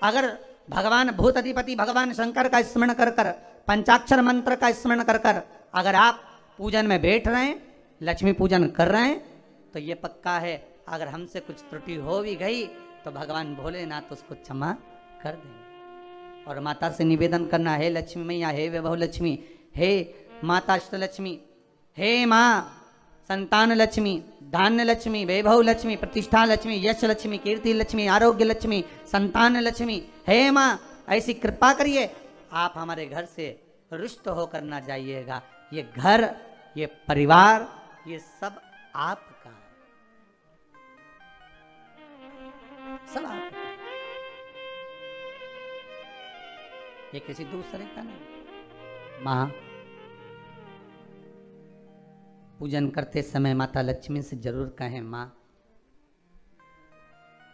अगर भगवान भूत अधिपति भगवान शंकर का स्मरण कर कर, पंचाक्षर मंत्र का स्मरण कर कर अगर आप पूजन में बैठ रहे हैं, लक्ष्मी पूजन कर रहे हैं, तो ये पक्का है अगर हमसे कुछ त्रुटि हो भी गई तो भगवान भोलेनाथ उसको क्षमा कर देंगे। और माता से निवेदन करना, हे लक्ष्मी मैया, हे वैभव लक्ष्मी, हे माता अष्टलक्ष्मी, हे माँ संतान लक्ष्मी, धान्य लक्ष्मी, वैभव लक्ष्मी, प्रतिष्ठा लक्ष्मी, यश लक्ष्मी, कीर्ति लक्ष्मी, आरोग्य लक्ष्मी, संतान लक्ष्मी, हे माँ ऐसी कृपा करिए, आप हमारे घर से रुष्ट होकर ना जाइएगा। ये घर, ये परिवार, ये सब आपका है, सब आपका, ये किसी दूसरे का नहीं। माँ पूजन करते समय माता लक्ष्मी से जरूर कहें, माँ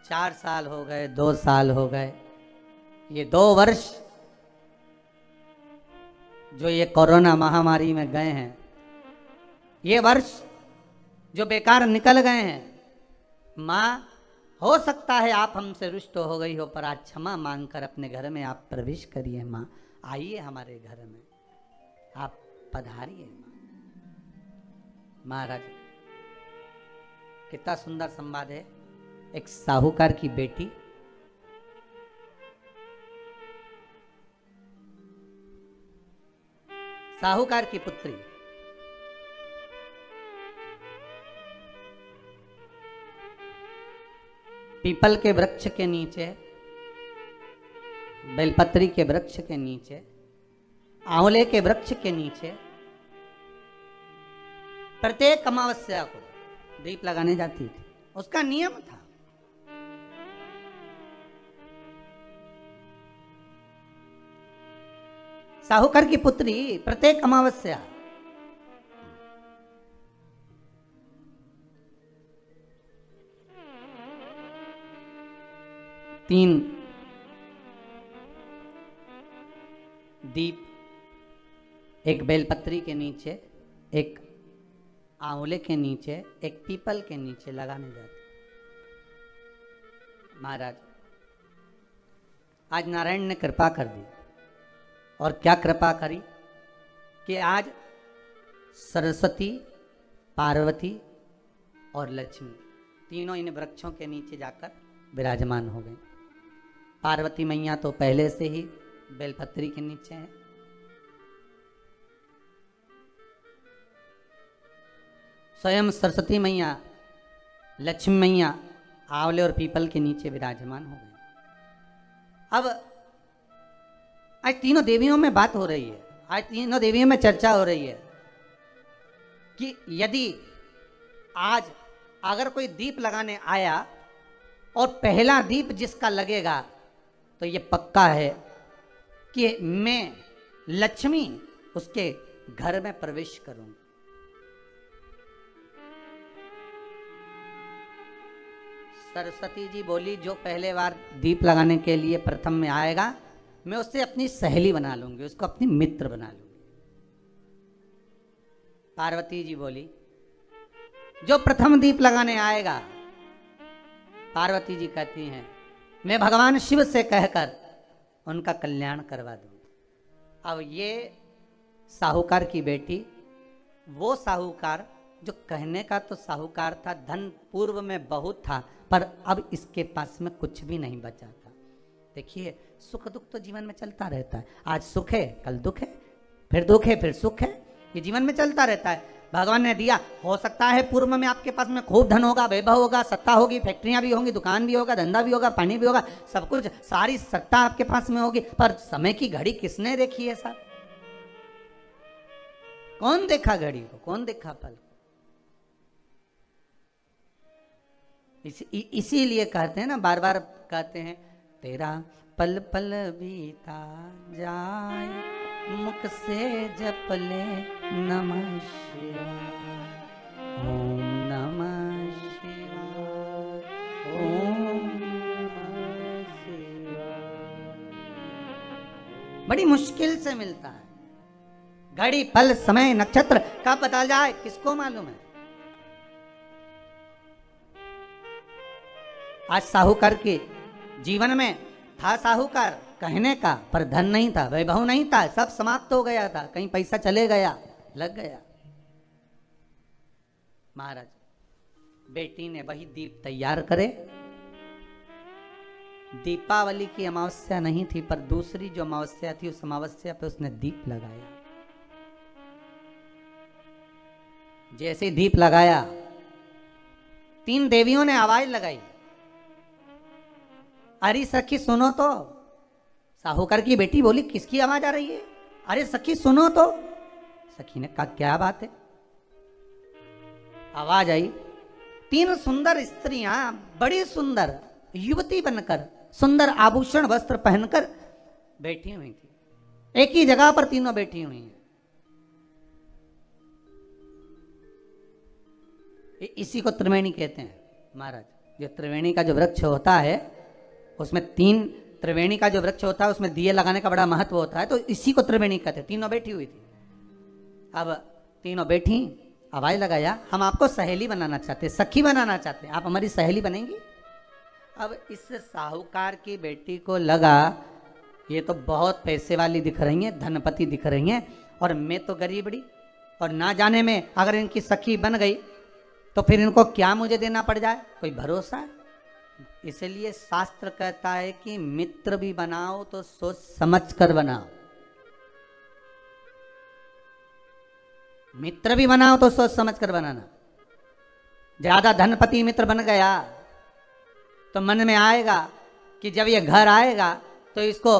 4 साल हो गए, 2 साल हो गए, ये 2 वर्ष जो ये कोरोना महामारी में गए हैं, ये वर्ष जो बेकार निकल गए हैं, माँ हो सकता है आप हमसे रुष्ट हो गई हो, पर आज क्षमा मांगकर अपने घर में आप प्रवेश करिए। माँ आइए हमारे घर में, आप पधारिए। माँ महाराज कितना सुंदर संवाद है। एक साहूकार की बेटी साहूकार की पुत्री पीपल के वृक्ष के नीचे, बेलपत्री के वृक्ष के नीचे, आंवले के वृक्ष के नीचे प्रत्येक अमावस्या को दीप लगाने जाती थी। उसका नियम था। साहूकार की पुत्री प्रत्येक अमावस्या तीन दीप, एक बेलपत्री के नीचे, एक आंवले के नीचे, एक पीपल के नीचे लगाने जाते। महाराज आज नारायण ने कृपा कर दी, और क्या कृपा करी कि आज सरस्वती, पार्वती और लक्ष्मी तीनों इन वृक्षों के नीचे जाकर विराजमान हो गए। पार्वती मैया तो पहले से ही बेलपत्री के नीचे है, स्वयं सरस्वती मैया, लक्ष्मी मैया आंवले और पीपल के नीचे विराजमान हो गए। अब आज तीनों देवियों में बात हो रही है, आज तीनों देवियों में चर्चा हो रही है कि यदि आज अगर कोई दीप लगाने आया और पहला दीप जिसका लगेगा तो ये पक्का है कि मैं लक्ष्मी उसके घर में प्रवेश करूंगी। सरस्वती जी बोली, जो पहले बार दीप लगाने के लिए प्रथम में आएगा मैं उससे अपनी सहेली बना लूंगी, उसको अपनी मित्र बना लूंगी। पार्वती जी बोली, जो प्रथम दीप लगाने आएगा, पार्वती जी कहती हैं मैं भगवान शिव से कहकर उनका कल्याण करवा दूंगी। अब ये साहूकार की बेटी, वो साहूकार जो कहने का तो साहूकार था, धन पूर्व में बहुत था, पर अब इसके पास में कुछ भी नहीं बचा था। देखिए सुख दुख तो जीवन में चलता रहता है, आज सुख है कल दुख है, फिर दुख है फिर सुख है, ये जीवन में चलता रहता है। भगवान ने दिया, हो सकता है पूर्व में आपके पास में खूब धन होगा, वैभव होगा, सत्ता होगी, फैक्ट्रियां भी होंगी, दुकान भी होगा, धंधा भी होगा, पानी भी होगा, सब कुछ, सारी सत्ता आपके पास में होगी, पर समय की घड़ी किसने देखी है साहब? कौन देखा घड़ी को, कौन देखा पल को? इसीलिए कहते हैं ना, बार बार कहते हैं, तेरा पल पल बीता जाए, मुख से जप ले नमः शिवाय, ओम नमः शिवाय, ओम नमः शिवाय। बड़ी मुश्किल से मिलता है। घड़ी पल समय नक्षत्र कब बदल जाए किसको मालूम है? आज साहूकार के जीवन में था साहूकार कहने का, पर धन नहीं था, वैभव नहीं था, सब समाप्त हो गया था, कहीं पैसा चले गया, लग गया। महाराज बेटी ने वही दीप तैयार करे। दीपावली की अमावस्या नहीं थी, पर दूसरी जो अमावस्या थी उस अमावस्या पे उसने दीप लगाया। जैसे दीप लगाया, 3 देवियों ने आवाज लगाई, अरे सखी सुनो तो। साहूकार की बेटी बोली, किसकी आवाज आ रही है? अरे सखी सुनो तो। सखी ने कहा, क्या बात है? आवाज आई, 3 सुंदर स्त्रियां, बड़ी सुंदर युवती बनकर, सुंदर आभूषण वस्त्र पहनकर बैठी हुई थी। एक ही जगह पर तीनों बैठी हुई हैं। इसी को त्रिवेणी कहते हैं महाराज। जो त्रिवेणी का जो वृक्ष होता है उसमें 3 त्रिवेणी का जो वृक्ष होता है उसमें दिए लगाने का बड़ा महत्व होता है, तो इसी को त्रिवेणी कहते हैं। तीनों बैठी हुई थी। अब तीनों बैठी, आवाज लगाया, हम आपको सहेली बनाना चाहते, सखी बनाना चाहते, आप हमारी सहेली बनेंगी? अब इस साहूकार की बेटी को लगा ये तो बहुत पैसे वाली दिख रही हैं, धनपति दिख रही हैं, और मैं तो गरीबड़ी, और ना जाने में अगर इनकी सखी बन गई तो फिर इनको क्या मुझे देना पड़ जाए, कोई भरोसा है? इसलिए शास्त्र कहता है कि मित्र भी बनाओ तो सोच समझ कर बनाओ। मित्र भी बनाओ तो सोच समझ कर बनाना। ज्यादा धनपति मित्र बन गया तो मन में आएगा कि जब ये घर आएगा तो इसको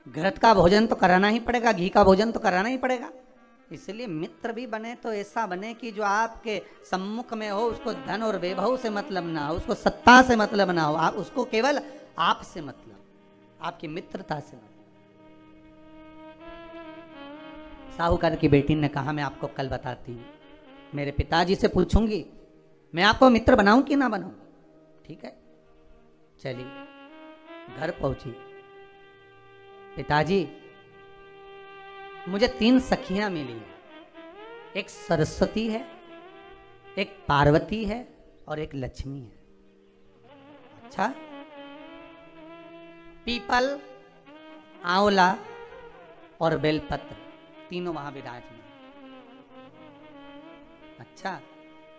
घृत का भोजन तो कराना ही पड़ेगा, घी का भोजन तो कराना ही पड़ेगा। इसलिए मित्र भी बने तो ऐसा बने कि जो आपके सम्मुख में हो, उसको धन और वैभव से मतलब ना हो, उसको सत्ता से मतलब ना हो, आप उसको केवल आप से मतलब, आपकी मित्रता से मतलब। साहूकार की बेटी ने कहा, मैं आपको कल बताती हूँ, मेरे पिताजी से पूछूंगी मैं आपको मित्र बनाऊं कि ना बनाऊं। ठीक है, चलिए घर पहुंची। पिताजी, मुझे 3 सखियां मिली हैं, एक सरस्वती है, एक पार्वती है और एक लक्ष्मी है। अच्छा, पीपल, आंवला और बेलपत्र तीनों वहां विराजमान। अच्छा,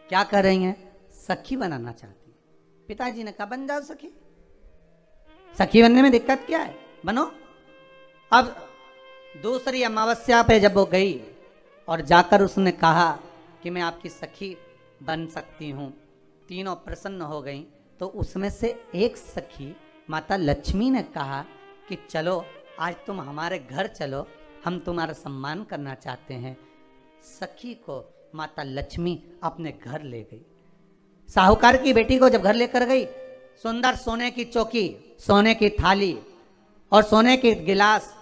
क्या कर रही हैं? सखी बनाना चाहती है। पिताजी ने कहा, बन जाओ सखी, सखी बनने में दिक्कत क्या है, बनो। अब दूसरी अमावस्या पे जब वो गई और जाकर उसने कहा कि मैं आपकी सखी बन सकती हूँ, तीनों प्रसन्न हो गई। तो उसमें से एक सखी माता लक्ष्मी ने कहा कि चलो आज तुम हमारे घर चलो, हम तुम्हारा सम्मान करना चाहते हैं। सखी को माता लक्ष्मी अपने घर ले गई। साहूकार की बेटी को जब घर लेकर गई, सुंदर सोने की चौकी, सोने की थाली और सोने के गिलास,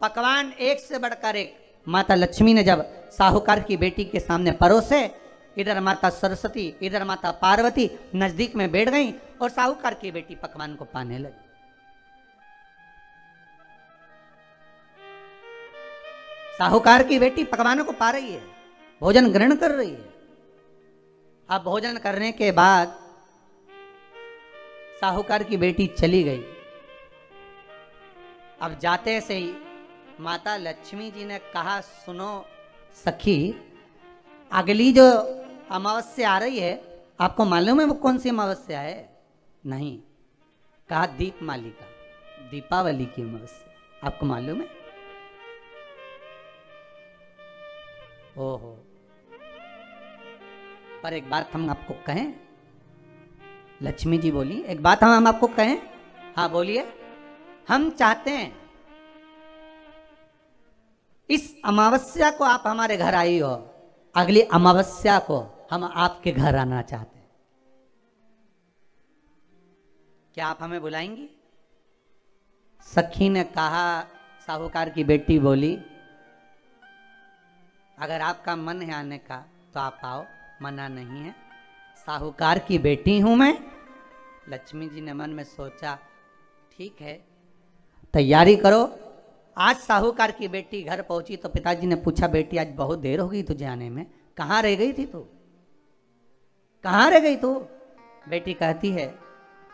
पकवान एक से बढ़कर एक माता लक्ष्मी ने जब साहूकार की बेटी के सामने परोसे, इधर माता सरस्वती, इधर माता पार्वती नजदीक में बैठ गई और साहूकार की बेटी पकवान को पाने लगी। साहूकार की बेटी पकवानों को पा रही है, भोजन ग्रहण कर रही है। अब भोजन करने के बाद साहूकार की बेटी चली गई। अब जाते से ही माता लक्ष्मी जी ने कहा, सुनो सखी, अगली जो अमावस्या आ रही है, आपको मालूम है वो कौन सी अमावस्या है? नहीं। कहा, दीपमालिका, दीपावली की अमावस्या, आपको मालूम है? ओहो, पर एक बात हम आपको कहें। लक्ष्मी जी बोली, एक बात हम आपको कहें। हाँ बोलिए। हम चाहते हैं इस अमावस्या को आप हमारे घर आई हो, अगली अमावस्या को हम आपके घर आना चाहते हैं, क्या आप हमें बुलाएंगी? सखी ने कहा, साहूकार की बेटी बोली, अगर आपका मन है आने का तो आप आओ, मना नहीं है। साहूकार की बेटी हूं मैं। लक्ष्मी जी ने मन में सोचा, ठीक है, तैयारी करो। आज साहूकार की बेटी घर पहुंची तो पिताजी ने पूछा, बेटी आज बहुत देर हो गई तुझे आने में, कहाँ रह गई थी तू, कहाँ रह गई तू? बेटी कहती है,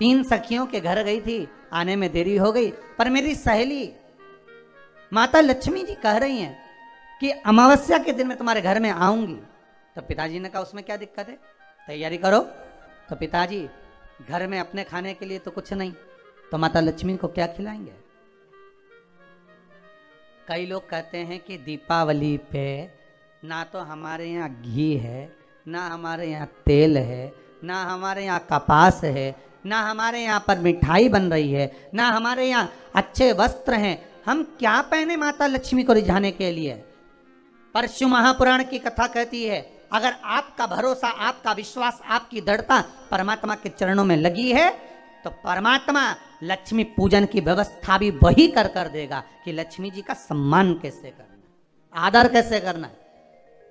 3 सखियों के घर गई थी, आने में देरी हो गई, पर मेरी सहेली माता लक्ष्मी जी कह रही हैं कि अमावस्या के दिन मैं तुम्हारे घर में आऊंगी। तो पिताजी ने कहा उसमें क्या दिक्कत है, तैयारी करो। तो पिताजी घर में अपने खाने के लिए तो कुछ नहीं, तो माता लक्ष्मी को क्या खिलाएंगे। कई लोग कहते हैं कि दीपावली पे ना तो हमारे यहाँ घी है, ना हमारे यहाँ तेल है, ना हमारे यहाँ कपास है, ना हमारे यहाँ पर मिठाई बन रही है, ना हमारे यहाँ अच्छे वस्त्र हैं, हम क्या पहने माता लक्ष्मी को रिझाने के लिए। परशु महापुराण की कथा कहती है अगर आपका भरोसा, आपका विश्वास, आपकी दृढ़ता परमात्मा के चरणों में लगी है तो परमात्मा लक्ष्मी पूजन की व्यवस्था भी वही कर कर देगा कि लक्ष्मी जी का सम्मान कैसे करना, आदर कैसे करना है।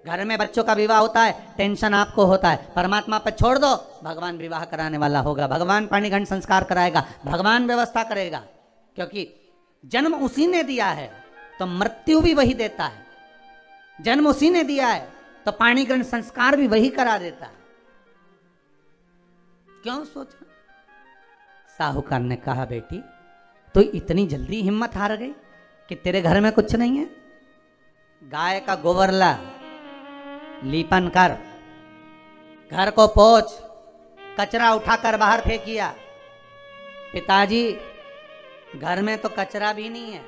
घर में बच्चों का विवाह होता है, टेंशन आपको होता है, परमात्मा पर छोड़ दो, भगवान विवाह कराने वाला होगा, भगवान पाणिग्रहण संस्कार कराएगा, भगवान व्यवस्था करेगा, क्योंकि जन्म उसी ने दिया है तो मृत्यु भी वही देता है, जन्म उसी ने दिया है तो पाणिग्रहण संस्कार भी वही करा देता है। क्यों सोचना। साहूकार ने कहा बेटी तो इतनी जल्दी हिम्मत हार गई कि तेरे घर में कुछ नहीं है। गाय का गोबर ला, लीपन कर, घर को पोंछ, कचरा उठाकर बाहर फेंकिया। पिताजी घर में तो कचरा भी नहीं है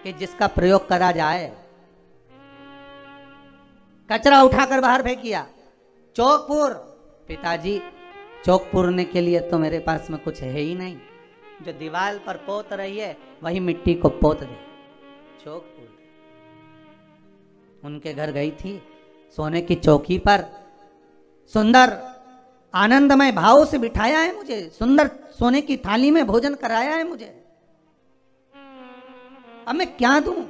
कि जिसका प्रयोग करा जाए, कचरा उठाकर बाहर फेंकिया। चौक पूर, पिताजी चौक पूरने के लिए तो मेरे पास में कुछ है ही नहीं, जो दीवार पर पोत रही है वही मिट्टी को पोत दे, चौक पूर। उनके घर गई थी, सोने की चौकी पर सुंदर आनंदमय भाव से बिठाया है मुझे, सुंदर सोने की थाली में भोजन कराया है मुझे, अब मैं क्या दूं।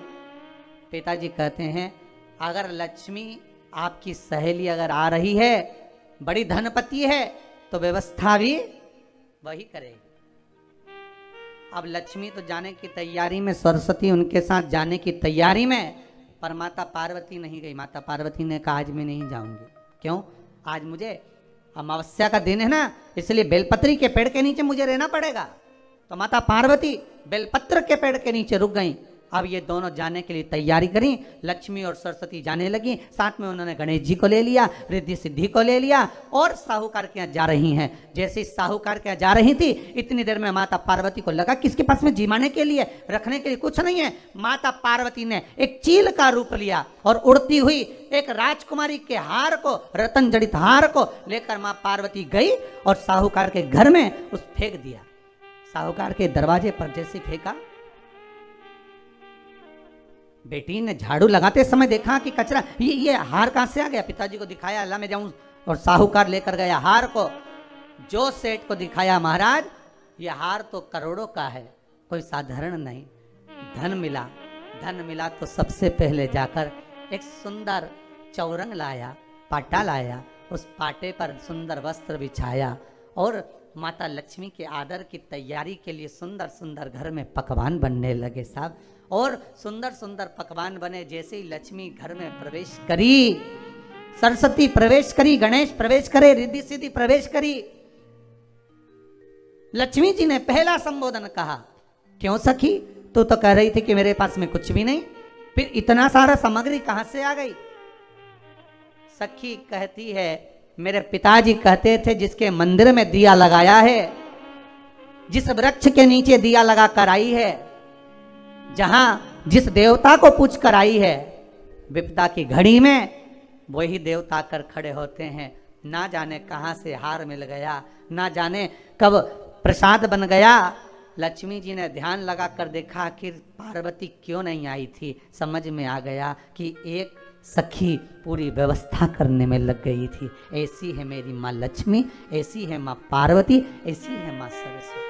पिताजी कहते हैं अगर लक्ष्मी आपकी सहेली अगर आ रही है, बड़ी धनपति है, तो व्यवस्था भी वही करेगी। अब लक्ष्मी तो जाने की तैयारी में, सरस्वती उनके साथ जाने की तैयारी में, पर माता पार्वती नहीं गई। माता पार्वती ने कहा आज मैं नहीं जाऊंगी। क्यों? आज मुझे अमावस्या का दिन है ना, इसलिए बेलपत्री के पेड़ के नीचे मुझे रहना पड़ेगा। तो माता पार्वती बेलपत्र के पेड़ के नीचे रुक गई। अब ये दोनों जाने के लिए तैयारी करी, लक्ष्मी और सरस्वती जाने लगी, साथ में उन्होंने गणेश जी को ले लिया, रिद्धि सिद्धि को ले लिया और साहूकार के यहाँ जा रही हैं। जैसे साहूकार के यहाँ जा रही थी, इतनी देर में माता पार्वती को लगा कि इसके पास में जिमाने के लिए, रखने के लिए कुछ नहीं है। माता पार्वती ने एक चील का रूप लिया और उड़ती हुई एक राजकुमारी के हार को, रतन जड़ित हार को लेकर माँ पार्वती गई और साहूकार के घर में उस फेंक दिया। साहूकार के दरवाजे पर जैसे फेंका, बेटी ने झाड़ू लगाते समय देखा कि कचरा, ये हार कहां से आ गया। पिताजी को दिखाया, अल्लाह मैं जाऊं, और साहूकार लेकर गया हार को। जो सेठ को दिखाया, महाराज ये हार तो करोड़ों का है, कोई साधारण नहीं। धन मिला, धन मिला तो सबसे पहले जाकर एक सुंदर चौरंग लाया, पाटा लाया, उस पाटे पर सुंदर वस्त्र बिछाया और माता लक्ष्मी के आदर की तैयारी के लिए सुंदर सुंदर घर में पकवान बनने लगे साहब। और सुंदर सुंदर पकवान बने। जैसे ही लक्ष्मी घर में प्रवेश करी, सरस्वती प्रवेश करी, गणेश प्रवेश करे, रिद्धि सिद्धि प्रवेश करी, लक्ष्मी जी ने पहला संबोधन कहा, क्यों सखी, तू तो कह रही थी कि मेरे पास में कुछ भी नहीं, फिर इतना सारा सामग्री कहां से आ गई। सखी कहती है, मेरे पिताजी कहते थे जिसके मंदिर में दिया लगाया है, जिस वृक्ष के नीचे दिया लगा कर आई है, जहां जिस देवता को पूछ कर आई है, विपदा की घड़ी में वही देवता कर खड़े होते हैं। ना जाने कहां से हार मिल गया, ना जाने कब प्रसाद बन गया। लक्ष्मी जी ने ध्यान लगा कर देखा कि पार्वती क्यों नहीं आई थी। समझ में आ गया कि एक सखी पूरी व्यवस्था करने में लग गई थी। ऐसी है मेरी माँ लक्ष्मी, ऐसी है माँ पार्वती, ऐसी है माँ सरस्वती।